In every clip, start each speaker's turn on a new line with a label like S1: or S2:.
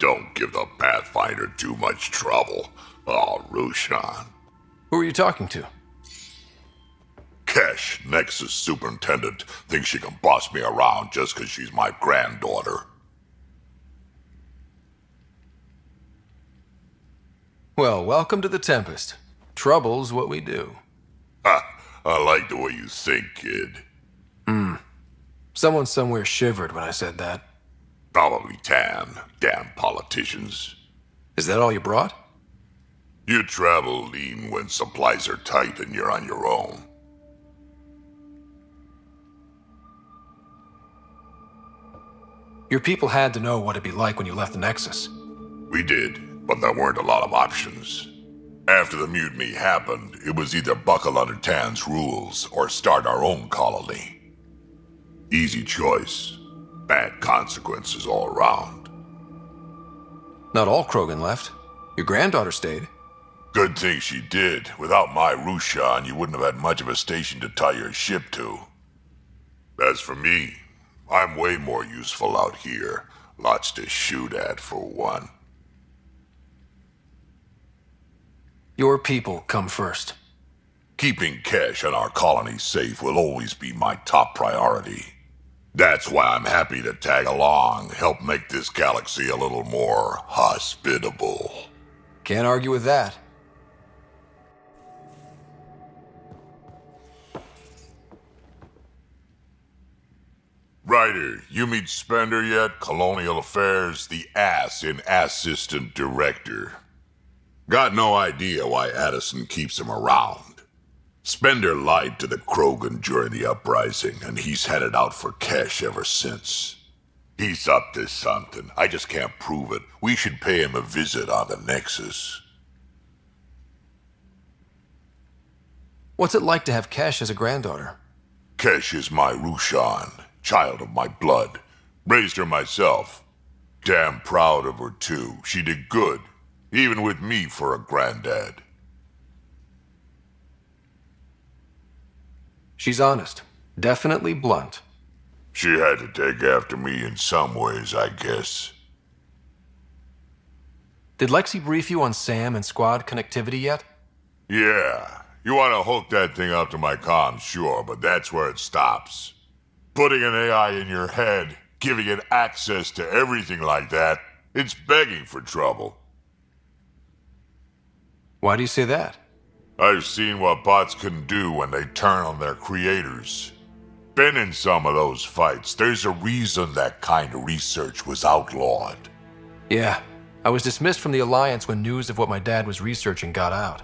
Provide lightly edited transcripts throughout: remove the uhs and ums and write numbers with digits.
S1: Don't give the Pathfinder too much trouble. Oh, Rushan.
S2: Who are you talking to?
S1: Kesh, Nexus superintendent, thinks she can boss me around just 'cause she's my granddaughter.
S2: Well, welcome to the Tempest. Trouble's what we do.
S1: Ha! I like the way you think, kid.
S2: Someone somewhere shivered when I said that.
S1: Probably Tan. Damn politicians.
S2: Is that all you brought?
S1: You travel lean when supplies are tight and you're on your own.
S2: Your people had to know what it'd be like when you left the Nexus.
S1: We did, but there weren't a lot of options. After the mutiny happened, it was either buckle under Tan's rules or start our own colony. Easy choice. Bad consequences all around.
S2: Not all Krogan left. Your granddaughter stayed.
S1: Good thing she did. Without my Rushan, you wouldn't have had much of a station to tie your ship to. As for me, I'm way more useful out here. Lots to shoot at, for one.
S2: Your people come first.
S1: Keeping Kesh and our colony safe will always be my top priority. That's why I'm happy to tag along, help make this galaxy a little more hospitable.
S2: Can't argue with that.
S1: Ryder, you meet Spender yet? Colonial Affairs, the ass in Assistant Director. Got no idea why Addison keeps him around. Spender lied to the Krogan during the uprising, and he's headed out for Kesh ever since. He's up to something. I just can't prove it. We should pay him a visit on the Nexus.
S2: What's it like to have Kesh as a granddaughter?
S1: Kesh is my Rushan, child of my blood. Raised her myself. Damn proud of her, too. She did good, even with me for a granddad.
S2: She's honest. Definitely blunt.
S1: She had to take after me in some ways, I guess.
S2: Did Lexi brief you on SAM and squad connectivity yet?
S1: Yeah. You want to hook that thing up to my comms, sure, but that's where it stops. Putting an AI in your head, giving it access to everything like that, it's begging for trouble.
S2: Why do you say that?
S1: I've seen what bots can do when they turn on their creators. Been in some of those fights. There's a reason that kind of research was outlawed.
S2: Yeah, I was dismissed from the Alliance when news of what my dad was researching got out.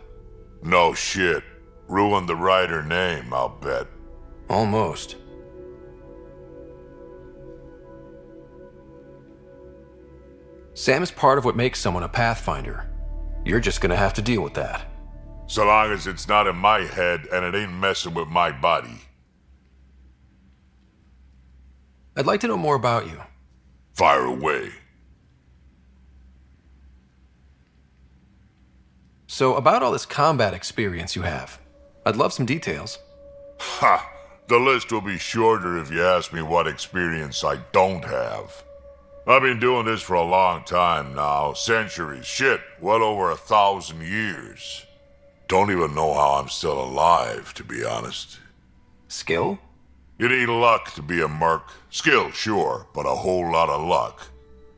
S1: No shit. Ruined the Ryder name, I'll bet.
S2: Almost. Sam is part of what makes someone a Pathfinder. You're just gonna have to deal with that.
S1: So long as it's not in my head and it ain't messing with my body.
S2: I'd like to know more about you.
S1: Fire away.
S2: So, about all this combat experience you have, I'd love some details.
S1: Ha! The list will be shorter if you ask me what experience I don't have. I've been doing this for a long time now. Centuries. Shit, well over 1,000 years. Don't even know how I'm still alive, to be honest.
S2: Skill?
S1: You need luck to be a merc. Skill, sure, but a whole lot of luck.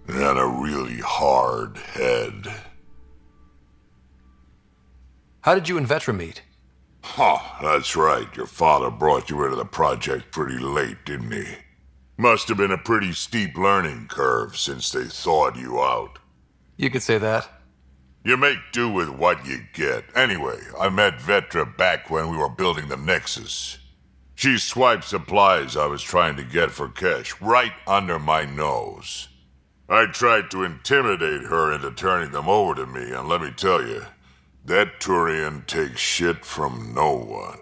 S1: And a really hard head.
S2: How did you and Vetra meet?
S1: Huh, that's right. Your father brought you into the project pretty late, didn't he? Must have been a pretty steep learning curve since they thawed you out.
S2: You could say that.
S1: You make do with what you get. Anyway, I met Vetra back when we were building the Nexus. She swiped supplies I was trying to get for Kesh right under my nose. I tried to intimidate her into turning them over to me, and let me tell you, that Turian takes shit from no one.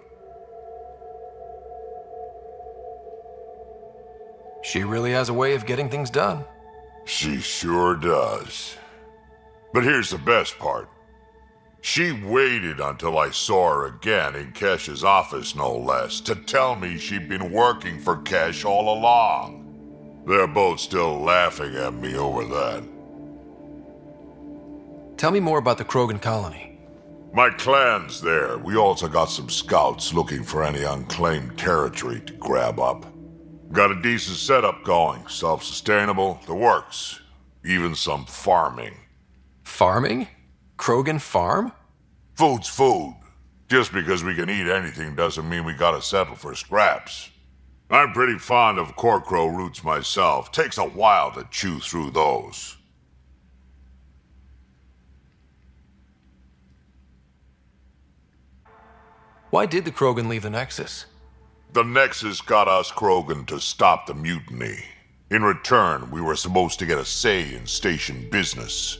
S2: She really has a way of getting things done.
S1: She sure does. But here's the best part. She waited until I saw her again in Kesh's office, no less, to tell me she'd been working for Kesh all along. They're both still laughing at me over that.
S2: Tell me more about the Krogan colony.
S1: My clan's there. We also got some scouts looking for any unclaimed territory to grab up. Got a decent setup going. Self-sustainable, the works. Even some farming.
S2: Farming? Krogan farm?
S1: Food's food. Just because we can eat anything doesn't mean we gotta settle for scraps. I'm pretty fond of Corcrow roots myself. Takes a while to chew through those.
S2: Why did the Krogan leave the Nexus?
S1: The Nexus got us Krogan to stop the mutiny. In return, we were supposed to get a say in station business.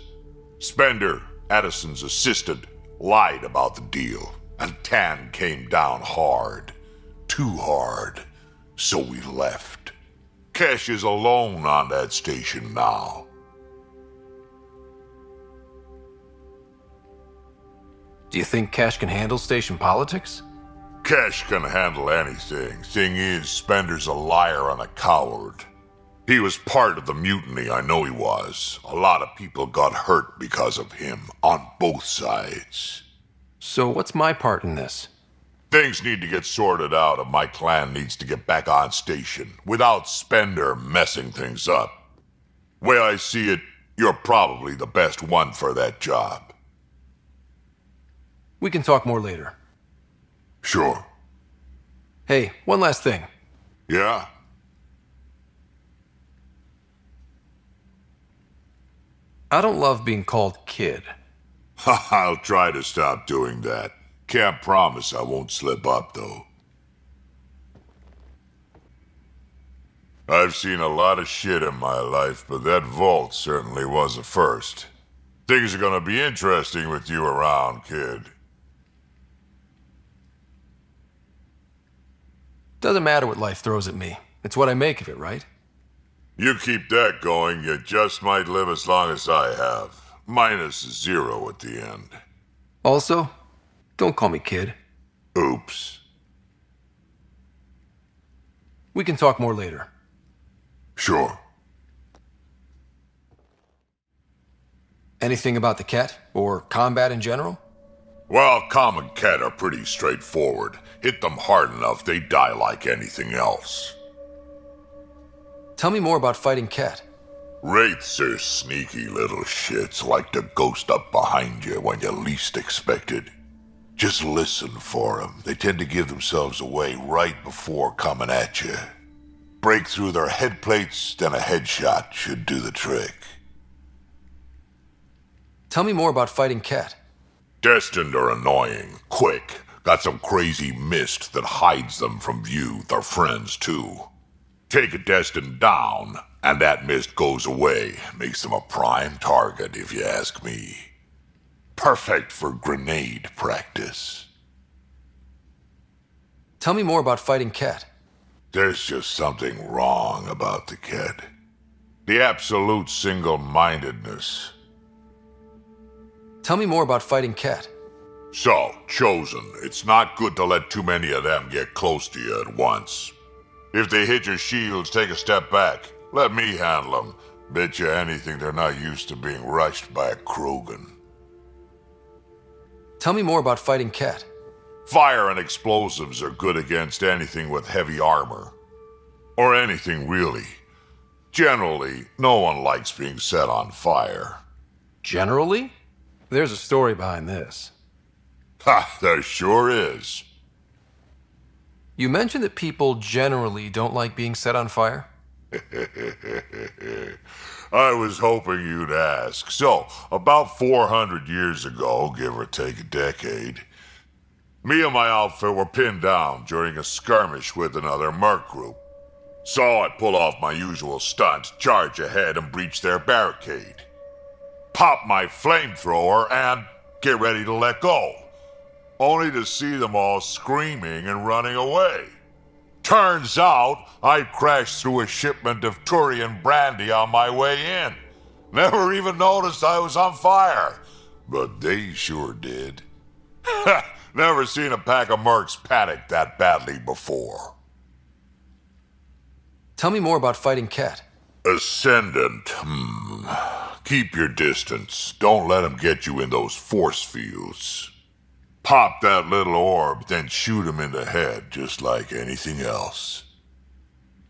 S1: Spender, Addison's assistant, lied about the deal, and Tan came down hard. Too hard. So we left. Kesh is alone on that station now.
S2: Do you think Cash can handle station politics?
S1: Kesh can handle anything. Thing is, Spender's a liar and a coward. He was part of the mutiny, I know he was. A lot of people got hurt because of him, on both sides.
S2: So what's my part in this?
S1: Things need to get sorted out and my clan needs to get back on station, without Spender messing things up. Way I see it, you're probably the best one for that job.
S2: We can talk more later.
S1: Sure.
S2: Hey, one last thing.
S1: Yeah?
S2: I don't love being called kid.
S1: I'll try to stop doing that. Can't promise I won't slip up, though. I've seen a lot of shit in my life, but that vault certainly was a first. Things are gonna be interesting with you around, kid.
S2: Doesn't matter what life throws at me. It's what I make of it, right?
S1: You keep that going, you just might live as long as I have. Minus 0 at the end.
S2: Also, don't call me kid.
S1: Oops.
S2: We can talk more later.
S1: Sure.
S2: Anything about the Ket? Or combat in general?
S1: Well, common Ket are pretty straightforward. Hit them hard enough, they die like anything else.
S2: Tell me more about fighting Ket.
S1: Wraiths are sneaky little shits, like to ghost up behind you when you least expect it. Just listen for them. They tend to give themselves away right before coming at you. Break through their head plates, then a headshot should do the trick.
S2: Tell me more about fighting Ket.
S1: Destined are annoying, quick. Got some crazy mist that hides them from view, their friends too. Take a Destined down, and that mist goes away. Makes them a prime target, if you ask me. Perfect for grenade practice.
S2: Tell me more about fighting Ket.
S1: There's just something wrong about the kid. The absolute single-mindedness.
S2: Tell me more about fighting Ket.
S1: So, Chosen, it's not good to let too many of them get close to you at once. If they hit your shields, take a step back. Let me handle them. Bet you anything they're not used to being rushed by a Krogan.
S2: Tell me more about fighting Ket.
S1: Fire and explosives are good against anything with heavy armor. Or anything, really. Generally, no one likes being set on fire.
S2: Generally? There's a story behind this.
S1: Ha, there sure is.
S2: You mentioned that people generally don't like being set on fire?
S1: I was hoping you'd ask. So, about 400 years ago, give or take a decade, me and my outfit were pinned down during a skirmish with another merc group. So I pull off my usual stunt, charge ahead and breach their barricade. Pop my flamethrower and get ready to let go. Only to see them all screaming and running away. Turns out, I crashed through a shipment of Turian brandy on my way in. Never even noticed I was on fire. But they sure did. Never seen a pack of mercs panic that badly before.
S2: Tell me more about fighting Ket.
S1: Ascendant, keep your distance. Don't let them get you in those force fields. Pop that little orb, then shoot him in the head, just like anything else.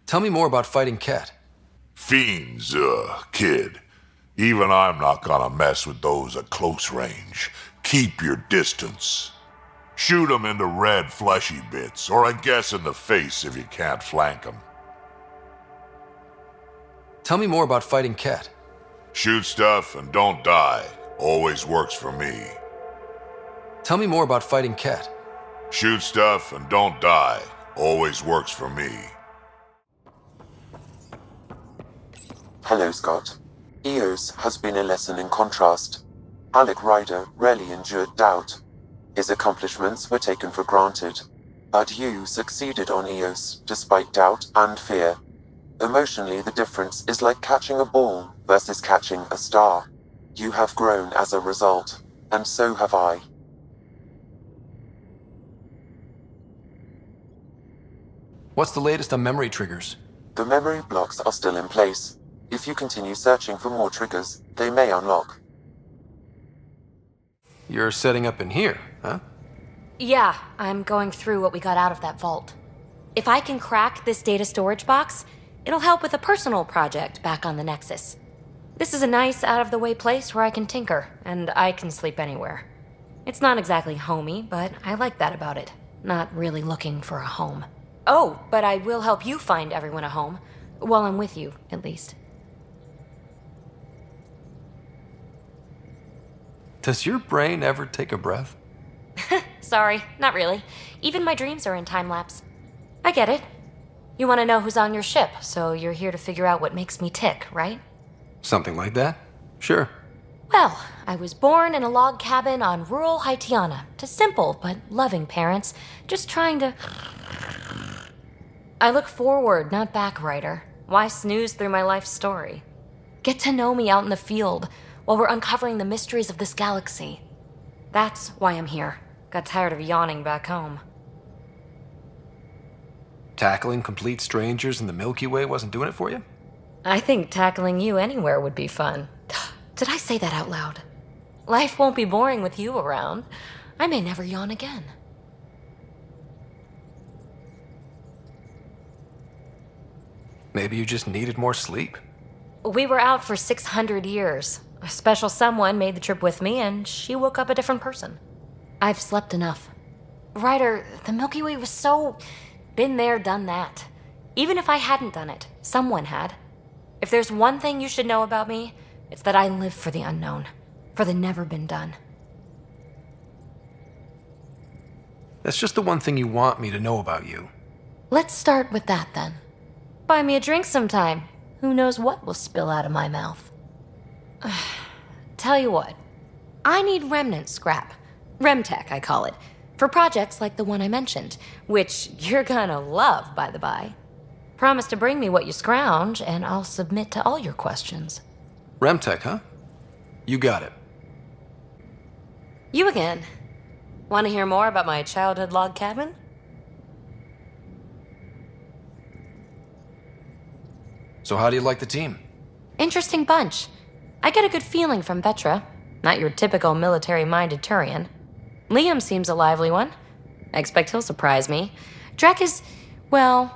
S2: Tell me more about fighting Ket.
S1: Fiends, kid. Even I'm not gonna mess with those at close range. Keep your distance. Shoot 'em in the red fleshy bits, or I guess in the face if you can't flank 'em.
S2: Tell me more about fighting Ket.
S1: Shoot stuff and don't die. Always works for me.
S2: Tell me more about fighting Ket.
S1: Shoot stuff and don't die. Always works for me.
S3: Hello, Scott. EOS has been a lesson in contrast. Alec Ryder rarely endured doubt. His accomplishments were taken for granted. But you succeeded on EOS, despite doubt and fear. Emotionally, the difference is like catching a ball versus catching a star. You have grown as a result, and so have I.
S2: What's the latest on memory triggers?
S3: The memory blocks are still in place. If you continue searching for more triggers, they may unlock.
S2: You're setting up in here, huh?
S4: Yeah, I'm going through what we got out of that vault. If I can crack this data storage box, it'll help with a personal project back on the Nexus. This is a nice, out-of-the-way place where I can tinker, and I can sleep anywhere. It's not exactly homey, but I like that about it. Not really looking for a home. Oh, but I will help you find everyone a home. While I'm with you, at least.
S2: Does your brain ever take a breath?
S4: Sorry, not really. Even my dreams are in time-lapse. I get it. You want to know who's on your ship, so you're here to figure out what makes me tick, right?
S2: Something like that? Sure.
S4: Well, I was born in a log cabin on rural Haitiana to simple but loving parents, just trying to... I look forward, not back, Ryder. Why snooze through my life story? Get to know me out in the field while we're uncovering the mysteries of this galaxy. That's why I'm here. Got tired of yawning back home.
S2: Tackling complete strangers in the Milky Way wasn't doing it for you?
S4: I think tackling you anywhere would be fun. Did I say that out loud? Life won't be boring with you around. I may never yawn again.
S2: Maybe you just needed more sleep.
S4: We were out for 600 years. A special someone made the trip with me, and she woke up a different person. I've slept enough. Ryder, the Milky Way was so... been there, done that. Even if I hadn't done it, someone had. If there's one thing you should know about me, it's that I live for the unknown. For the never been done.
S2: That's just the one thing you want me to know about you.
S4: Let's start with that, then. Buy me a drink sometime. Who knows what will spill out of my mouth. Tell you what. I need remnant scrap. Remtech, I call it. For projects like the one I mentioned. Which you're gonna love, by the by. Promise to bring me what you scrounge, and I'll submit to all your questions.
S2: Remtech, huh? You got it.
S4: You again. Want to hear more about my childhood log cabin?
S2: So how do you like the team?
S4: Interesting bunch. I get a good feeling from Vetra. Not your typical military-minded Turian. Liam seems a lively one. I expect he'll surprise me. Drek is, well,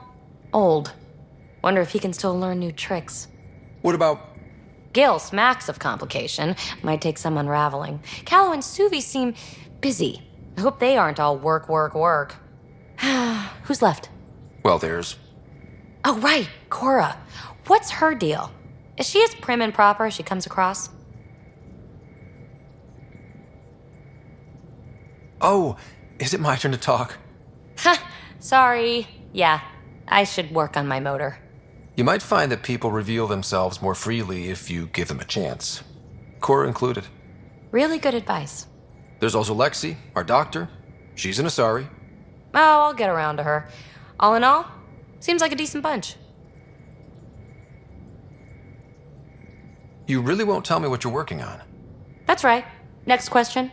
S4: old. Wonder if he can still learn new tricks.
S2: What about...
S4: Gil smacks of complication. Might take some unraveling. Callow and Suvi seem busy. I hope they aren't all work, work, work. Who's left?
S2: Well, there's...
S4: Oh, right, Cora. What's her deal? Is she as prim and proper as she comes across?
S2: Oh, is it my turn to talk?
S4: Ha! Sorry. Yeah, I should work on my motor.
S2: You might find that people reveal themselves more freely if you give them a chance. Cora included.
S4: Really good advice.
S2: There's also Lexi, our doctor. She's an Asari.
S4: Oh, I'll get around to her. All in all, seems like a decent bunch.
S2: You really won't tell me what you're working on?
S4: That's right. Next question.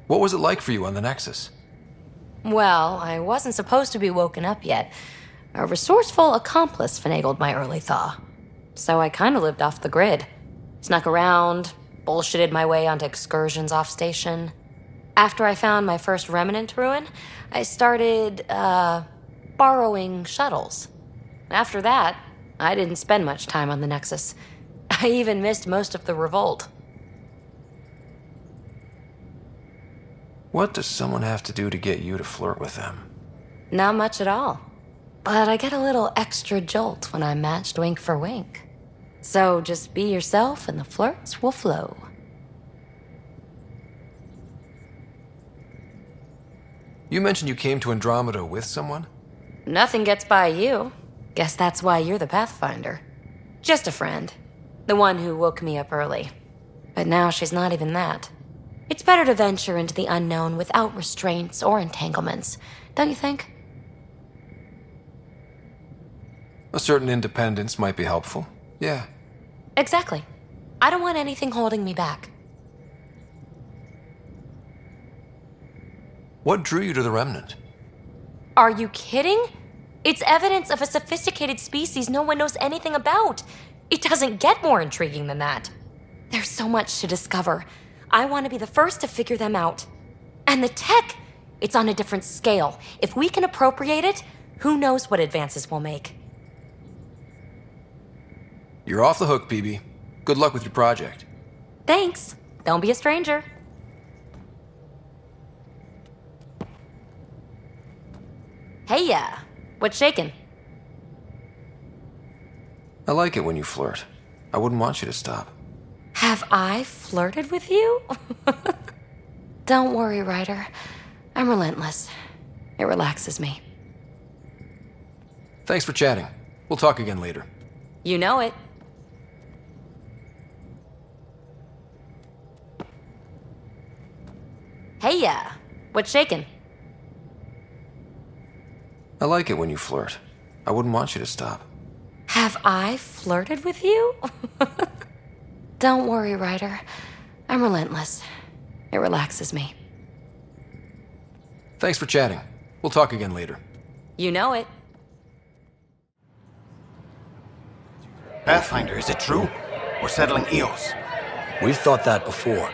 S2: What was it like for you on the Nexus?
S4: Well, I wasn't supposed to be woken up yet. A resourceful accomplice finagled my early thaw. so I kinda lived off the grid. Snuck around, bullshitted my way onto excursions off station. After I found my first remnant ruin, I started, borrowing shuttles. After that, I didn't spend much time on the Nexus. I even missed most of the revolt.
S2: What does someone have to do to get you to flirt with them?
S4: Not much at all. But I get a little extra jolt when I'm matched wink for wink. So just be yourself and the flirts will flow.
S2: You mentioned you came to Andromeda with someone?
S4: Nothing gets by you. Guess that's why you're the Pathfinder. Just a friend. The one who woke me up early. But now she's not even that. It's better to venture into the unknown without restraints or entanglements, don't you think?
S2: A certain independence might be helpful. Yeah.
S4: Exactly. I don't want anything holding me back.
S2: What drew you to the Remnant?
S4: Are you kidding? It's evidence of a sophisticated species no one knows anything about. It doesn't get more intriguing than that. There's so much to discover. I want to be the first to figure them out. And the tech, it's on a different scale. If we can appropriate it, who knows what advances we'll make.
S2: You're off the hook, PB. Good luck with your project.
S4: Thanks. Don't be a stranger. Hey, what's shaking?
S2: I like it when you flirt. I wouldn't want you to stop.
S4: Have I flirted with you? Don't worry, Ryder. I'm relentless. It relaxes me.
S2: Thanks for chatting. We'll talk again later.
S4: You know it. Hey, what's shaking?
S2: I like it when you flirt. I wouldn't want you to stop.
S4: Have I flirted with you? Don't worry, Ryder. I'm relentless. It relaxes me.
S2: Thanks for chatting. We'll talk again later.
S4: You know it.
S5: Pathfinder, is it true? We're settling EOS.
S6: We've thought that before.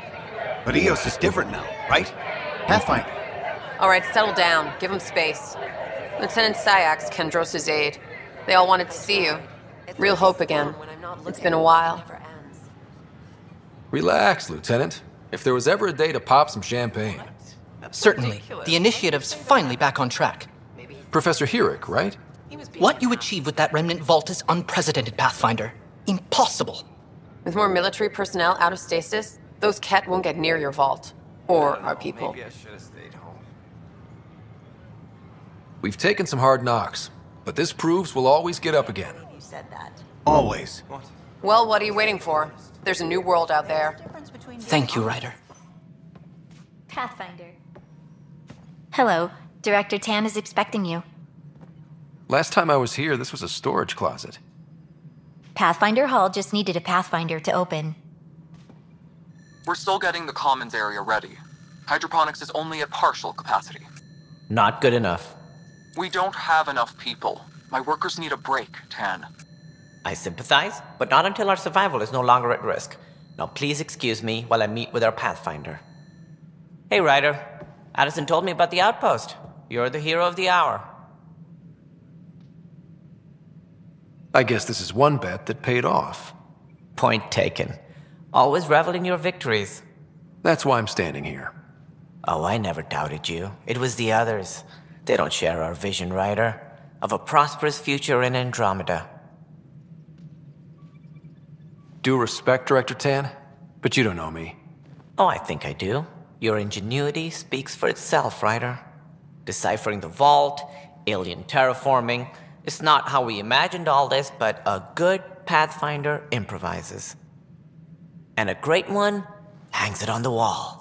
S5: But EOS is different now, right? Pathfinder.
S7: All right, settle down. Give him space. Lieutenant Syax, Kendros' aide. They all wanted to see you. Real hope again. It's been a while.
S2: Relax, Lieutenant. If there was ever a day to pop some champagne.
S6: Certainly. The initiative's finally back on track.
S2: Professor Herrick, right?
S6: What you achieved with that remnant vault is unprecedented, Pathfinder. Impossible.
S7: With more military personnel out of stasis, those Ket won't get near your vault. Or our people.
S2: We've taken some hard knocks, but this proves we'll always get up again.
S5: Always.
S7: Well, what are you waiting for? There's a new world out there.
S6: Thank you, Ryder.
S8: Pathfinder. Hello. Director Tan is expecting you.
S2: Last time I was here, this was a storage closet.
S8: Pathfinder Hall just needed a Pathfinder to open.
S9: We're still getting the commons area ready. Hydroponics is only at partial capacity.
S10: Not good enough.
S9: We don't have enough people. My workers need a break, Tan.
S10: I sympathize, but not until our survival is no longer at risk. Now please excuse me while I meet with our Pathfinder. Hey, Ryder. Addison told me about the outpost. You're the hero of the hour.
S2: I guess this is one bet that paid off.
S10: Point taken. Always revel in your victories.
S2: That's why I'm standing here.
S10: Oh, I never doubted you. It was the others. They don't share our vision, Ryder, of a prosperous future in Andromeda.
S2: Due respect, Director Tan, but you don't know me.
S10: Oh, I think I do. Your ingenuity speaks for itself, Ryder. Deciphering the vault, alien terraforming. It's not how we imagined all this, but a good Pathfinder improvises. And a great one hangs it on the wall.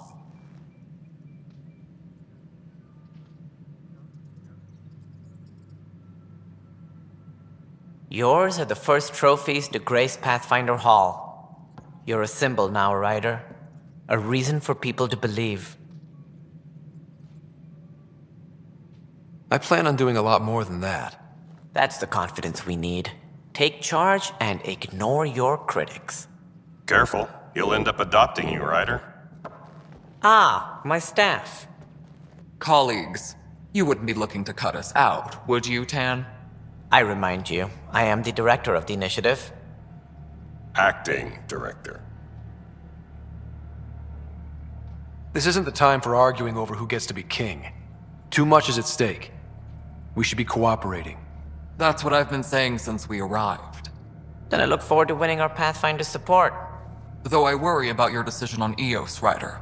S10: Yours are the first trophies to grace Pathfinder Hall. You're a symbol now, Ryder. A reason for people to believe.
S2: I plan on doing a lot more than that.
S10: That's the confidence we need. Take charge and ignore your critics.
S11: Careful, he'll end up adopting you, Ryder.
S10: Ah, my staff.
S9: Colleagues, you wouldn't be looking to cut us out, would you, Tan?
S10: I remind you, I am the director of the initiative.
S11: Acting director.
S2: This isn't the time for arguing over who gets to be king. Too much is at stake. We should be cooperating.
S9: That's what I've been saying since we arrived.
S10: Then I look forward to winning our Pathfinder support.
S9: Though I worry about your decision on Eos, Ryder.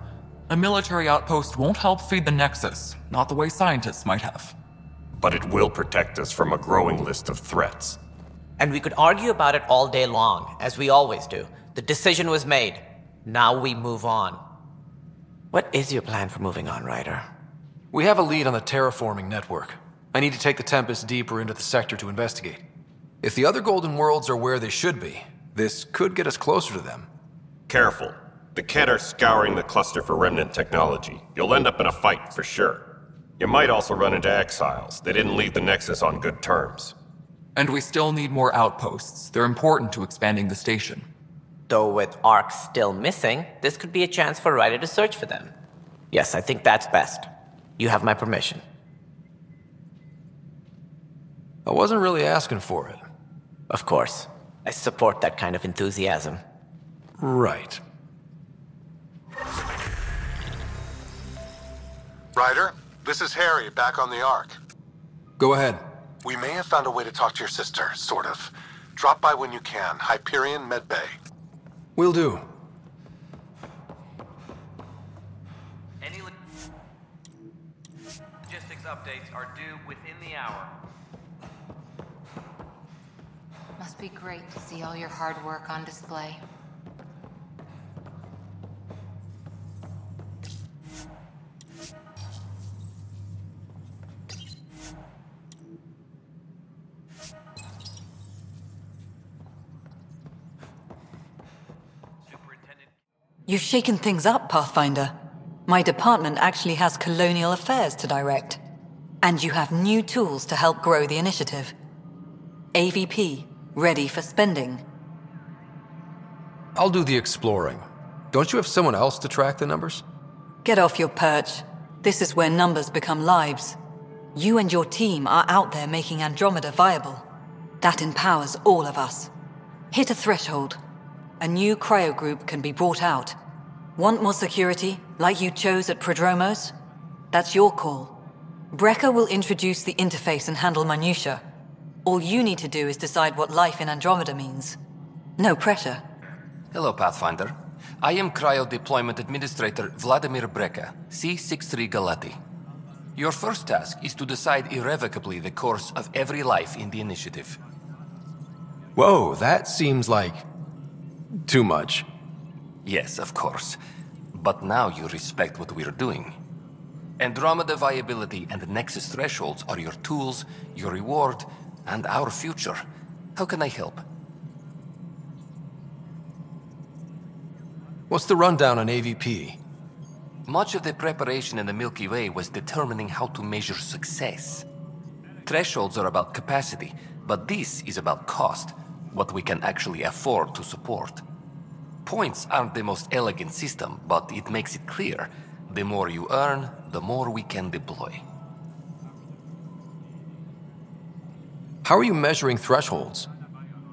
S9: A military outpost won't help feed the Nexus, not the way scientists might have.
S11: But it will protect us from a growing list of threats.
S10: And we could argue about it all day long, as we always do. The decision was made. Now we move on. What is your plan for moving on, Ryder?
S2: We have a lead on the terraforming network. I need to take the Tempest deeper into the sector to investigate. If the other Golden Worlds are where they should be, this could get us closer to them.
S11: Careful. The Kett are scouring the cluster for remnant technology. You'll end up in a fight for sure. You might also run into exiles. They didn't leave the Nexus on good terms.
S9: And we still need more outposts. They're important to expanding the station.
S10: Though with Ark still missing, this could be a chance for Ryder to search for them. Yes, I think that's best. You have my permission.
S2: I wasn't really asking for it.
S10: Of course. I support that kind of enthusiasm.
S2: Right.
S12: Ryder, this is Harry, back on the Ark.
S2: Go ahead.
S12: We may have found a way to talk to your sister, sort of. Drop by when you can. Hyperion Medbay.
S2: Will do.
S13: Any logistics updates are due within the hour.
S14: Must be great to see all your hard work on display.
S15: You've shaken things up, Pathfinder. My department actually has colonial affairs to direct. And you have new tools to help grow the initiative. AVP, ready for spending.
S2: I'll do the exploring. Don't you have someone else to track the numbers?
S15: Get off your perch. This is where numbers become lives. You and your team are out there making Andromeda viable. That empowers all of us. Hit a threshold. A new cryo group can be brought out. Want more security, like you chose at Prodromos? That's your call. Brecker will introduce the interface and handle minutiae. All you need to do is decide what life in Andromeda means. No pressure.
S13: Hello, Pathfinder. I am Cryo Deployment Administrator Vladimir Brecker, C-63 Galati. Your first task is to decide irrevocably the course of every life in the initiative.
S2: Whoa, that seems like too much.
S13: Yes, of course. But now you respect what we're doing. Andromeda viability and the Nexus thresholds are your tools, your reward, and our future. How can I help?
S2: What's the rundown on AVP?
S13: Much of the preparation in the Milky Way was determining how to measure success. Thresholds are about capacity, but this is about cost, what we can actually afford to support. Points aren't the most elegant system, but it makes it clear. The more you earn, the more we can deploy.
S2: How are you measuring thresholds?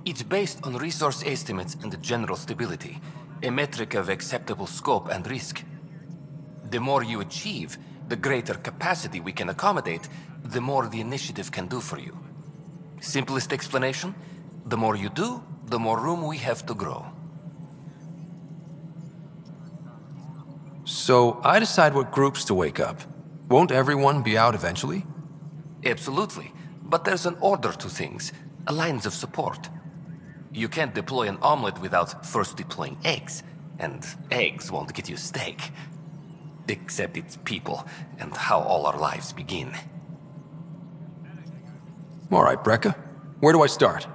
S13: It's based on resource estimates and general stability, a metric of acceptable scope and risk. The more you achieve, the greater capacity we can accommodate, the more the initiative can do for you. Simplest explanation? The more you do, the more room we have to grow.
S2: So I decide what groups to wake up. Won't everyone be out eventually?
S13: Absolutely. But there's an order to things, a lines of support. You can't deploy an omelet without first deploying eggs, and eggs won't get you steak. Except it's people, and how all our lives begin.
S2: All right, Brecker. Where do I start?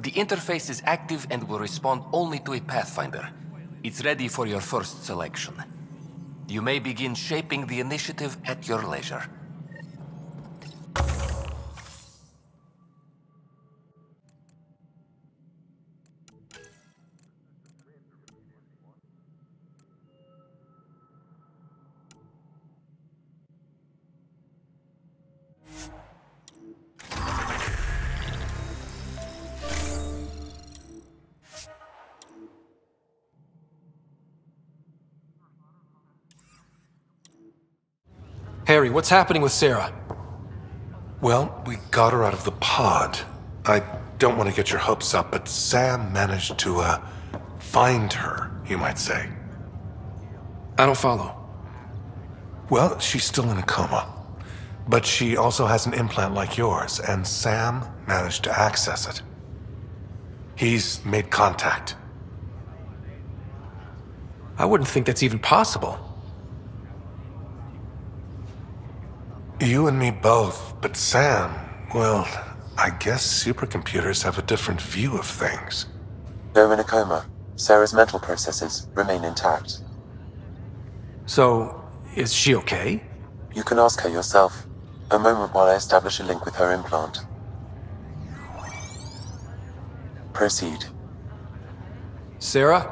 S13: The interface is active and will respond only to a Pathfinder. It's ready for your first selection. You may begin shaping the initiative at your leisure.
S2: Harry, what's happening with Sarah?
S12: Well, we got her out of the pod. I don't want to get your hopes up, but Sam managed to, find her, you might say.
S2: I don't follow.
S12: Well, she's still in a coma. But she also has an implant like yours, and Sam managed to access it. He's made contact.
S2: I wouldn't think that's even possible.
S12: You and me both, but Sam, well, I guess supercomputers have a different view of things.
S3: They're in a coma. Sarah's mental processes remain intact.
S2: So, is she okay?
S3: You can ask her yourself. A moment while I establish a link with her implant. Proceed.
S2: Sarah?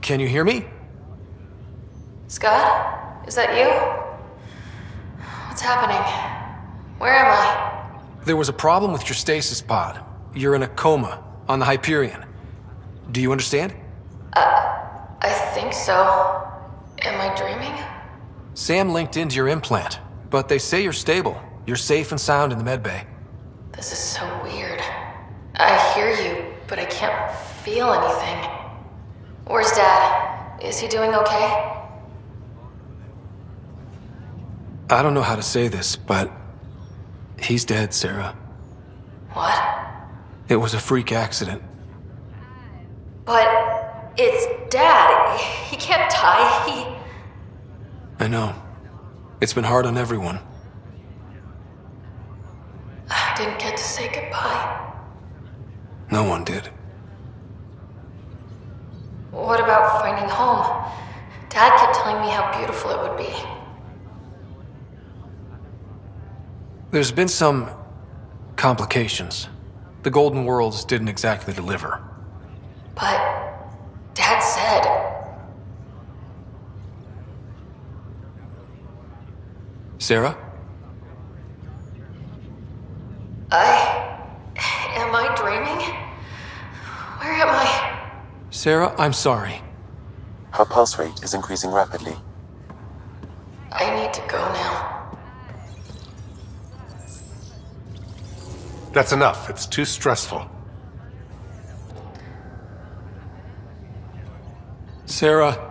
S2: Can you hear me?
S4: Scott? Is that you? What's happening? Where am I?
S2: There was a problem with your stasis pod. You're in a coma on the Hyperion. Do you understand?
S4: I think so. Am I dreaming?
S2: Sam linked into your implant, but they say you're stable. You're safe and sound in the medbay.
S4: This is so weird. I hear you, but I can't feel anything. Where's Dad? Is he doing okay?
S2: I don't know how to say this, but he's dead, Sarah.
S4: What?
S2: It was a freak accident.
S4: But it's Dad. He can't die.
S2: I know. It's been hard on everyone.
S4: I didn't get to say goodbye.
S2: No one did.
S4: What about finding home? Dad kept telling me how beautiful it would be.
S2: There's been some complications. The Golden Worlds didn't exactly deliver.
S4: But Dad said...
S2: Sarah?
S4: Am I dreaming? Where am I?
S2: Sarah, I'm sorry.
S3: Her pulse rate is increasing rapidly.
S4: I need to go now.
S12: That's enough. It's too stressful.
S2: Sarah...